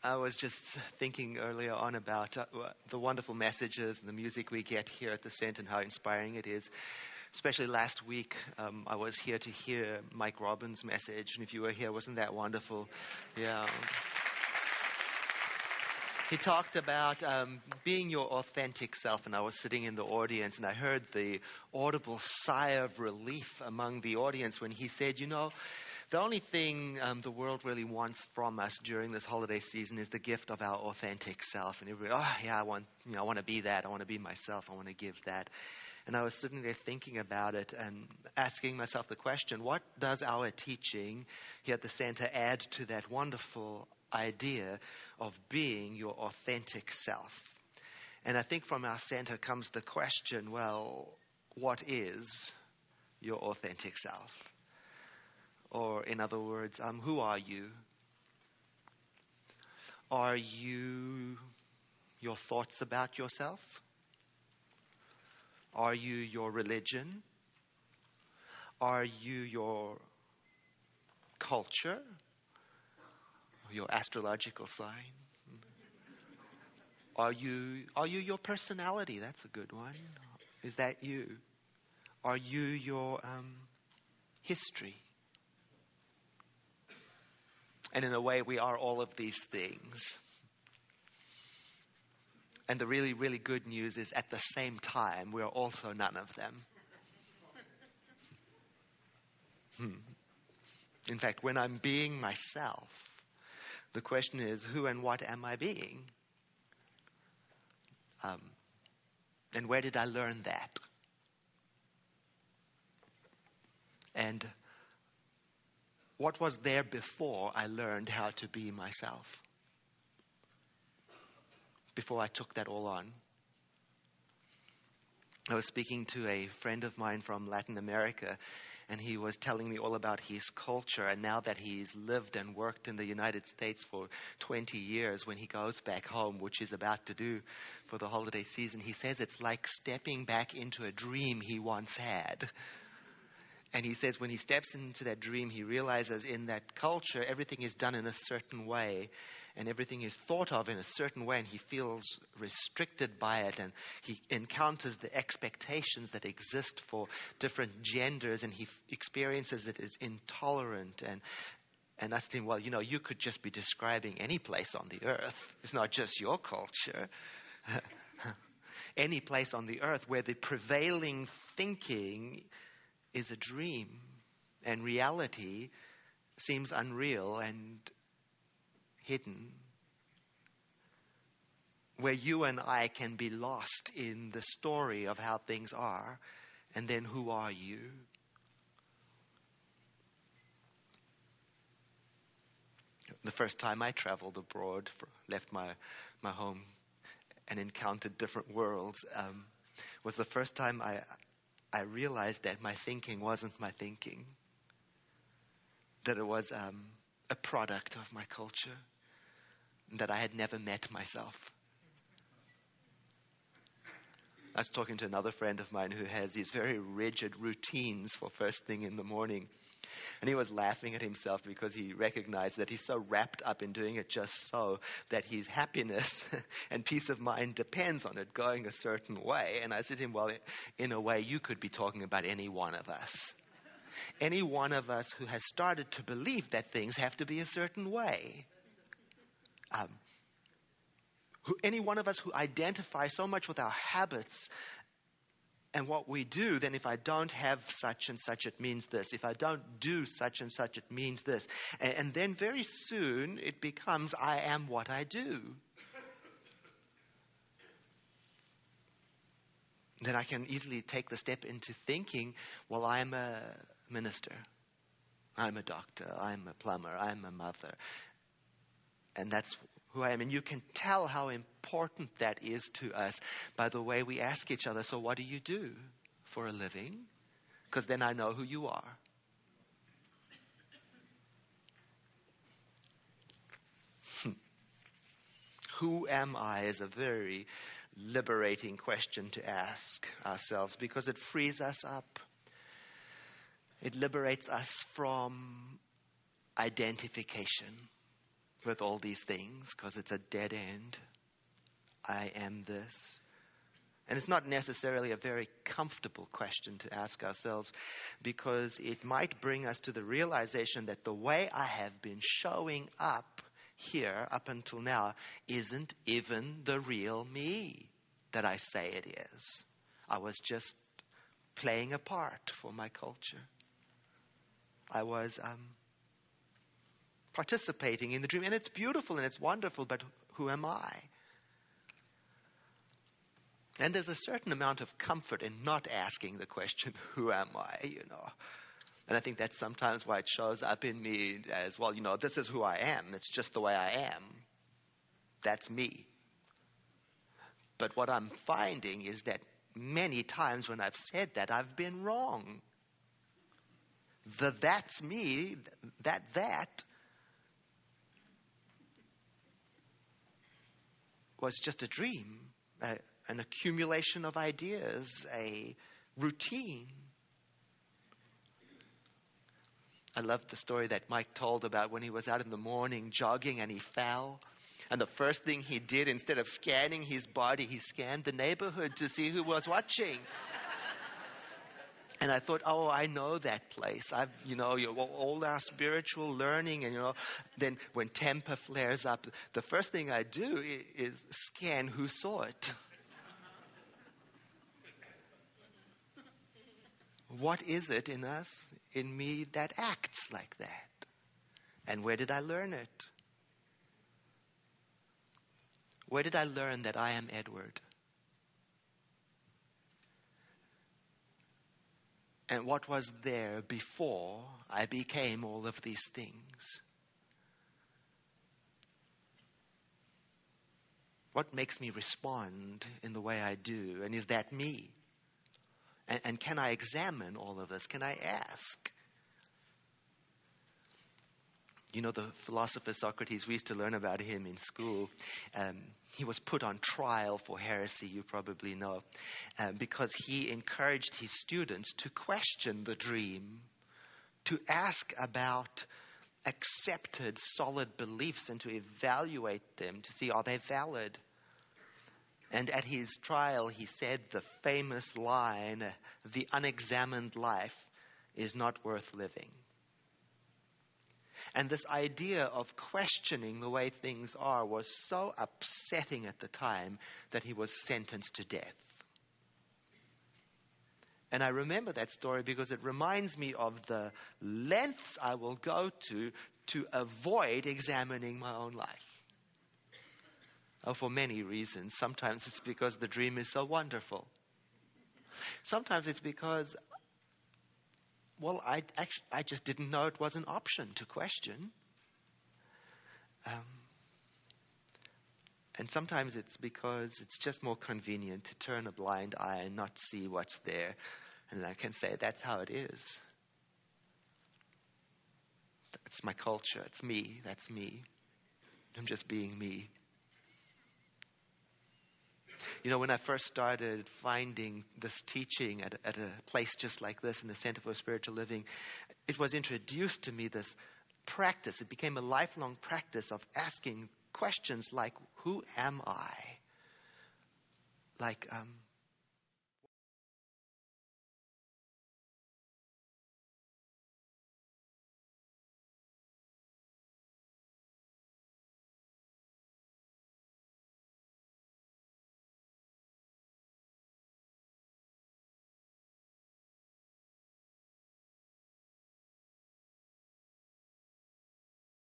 I was just thinking earlier on about the wonderful messages and the music we get here at the Center and how inspiring it is. Especially last week, I was here to hear Mike Robbins' message, and if you were here, wasn't that wonderful? Yeah. He talked about being your authentic self, and I was sitting in the audience, and I heard the audible sigh of relief among the audience when he said, the only thing the world really wants from us during this holiday season is the gift of our authentic self. And everybody, I want to be that. I want to be myself. I want to give that. And I was sitting there thinking about it and asking myself the question, what does our teaching here at the center add to that wonderful idea of being your authentic self? And I think from our center comes the question, well, what is your authentic self? Or in other words, who are you? Are you your thoughts about yourself? Are you your religion? Are you your culture? Your astrological sign? Are you your personality? That's a good one. Is that you? Are you your history? And in a way, we are all of these things. And the really, really good news is at the same time, we are also none of them. In fact, when I'm being myself, the question is, who and what am I being? And where did I learn that? And what was there before I learned how to be myself? Before I took that all on. I was speaking to a friend of mine from Latin America, and he was telling me all about his culture. And now that he's lived and worked in the United States for 20 years, when he goes back home, which he's about to do for the holiday season, he says it's like stepping back into a dream he once had. And he says when he steps into that dream, he realizes in that culture, everything is done in a certain way and everything is thought of in a certain way, and he feels restricted by it, and he encounters the expectations that exist for different genders, and he experiences it as intolerant. And I asked him, well, you could just be describing any place on the earth. It's not just your culture. Any place on the earth where the prevailing thinking is a dream and reality seems unreal and hidden, where you and I can be lost in the story of how things are, and then who are you? The first time I traveled abroad, left my home and encountered different worlds, was the first time I realized that my thinking wasn't my thinking, that it was a product of my culture, that I had never met myself. I was talking to another friend of mine who has these very rigid routines for first thing in the morning. And he was laughing at himself because he recognized that he's so wrapped up in doing it just so that his happiness and peace of mind depends on it going a certain way. And I said to him, well, in a way, you could be talking about any one of us. Any one of us who has started to believe that things have to be a certain way. Any one of us who identify so much with our habits and what we do, then if I don't have such and such, it means this. If I don't do such and such, it means this. And then very soon it becomes, I am what I do. Then I can easily take the step into thinking, well, I'm a minister. I'm a doctor. I'm a plumber. I'm a mother. And that's who I am. And you can tell how important that is to us by the way we ask each other, so what do you do for a living? Because then I know who you are. Who am I is a very liberating question to ask ourselves, because it frees us up. It liberates us from identification. with all these things because it's a dead end. I am this. And it's not necessarily a very comfortable question to ask ourselves, because it might bring us to the realization that the way I have been showing up here up until now isn't even the real me that I say it is. I was just playing a part for my culture. I was participating in the dream. And it's beautiful and it's wonderful, but who am I? And there's a certain amount of comfort in not asking the question, who am I, And I think that's sometimes why it shows up in me as, well, this is who I am. It's just the way I am. That's me. But what I'm finding is that many times when I've said that, I've been wrong. That's me, that was just a dream, an accumulation of ideas, a routine. I love the story that Mike told about when he was out in the morning jogging and he fell. And the first thing he did, instead of scanning his body, he scanned the neighborhood to see who was watching. And I thought, I know that place. All our spiritual learning, and then when temper flares up, the first thing I do is scan who saw it. What is it in us, in me, that acts like that? And where did I learn it? Where did I learn that I am Edward? And what was there before I became all of these things? What makes me respond in the way I do? And is that me? And can I examine all of this? Can I ask? The philosopher Socrates, we used to learn about him in school. He was put on trial for heresy, you probably know, because he encouraged his students to question the dream, to ask about accepted solid beliefs and to evaluate them to see, are they valid? And at his trial, he said the famous line, "The unexamined life is not worth living." And this idea of questioning the way things are was so upsetting at the time that he was sentenced to death. And I remember that story because it reminds me of the lengths I will go to avoid examining my own life. For many reasons. Sometimes it's because the dream is so wonderful. Sometimes it's because, I just didn't know it was an option to question. And sometimes it's because it's just more convenient to turn a blind eye and not see what's there. And I can say, that's how it is. It's my culture. It's me. That's me. I'm just being me. When I first started finding this teaching at a place just like this in the Center for Spiritual Living, it was introduced to me this practice. It became a lifelong practice of asking questions like, who am I? Like,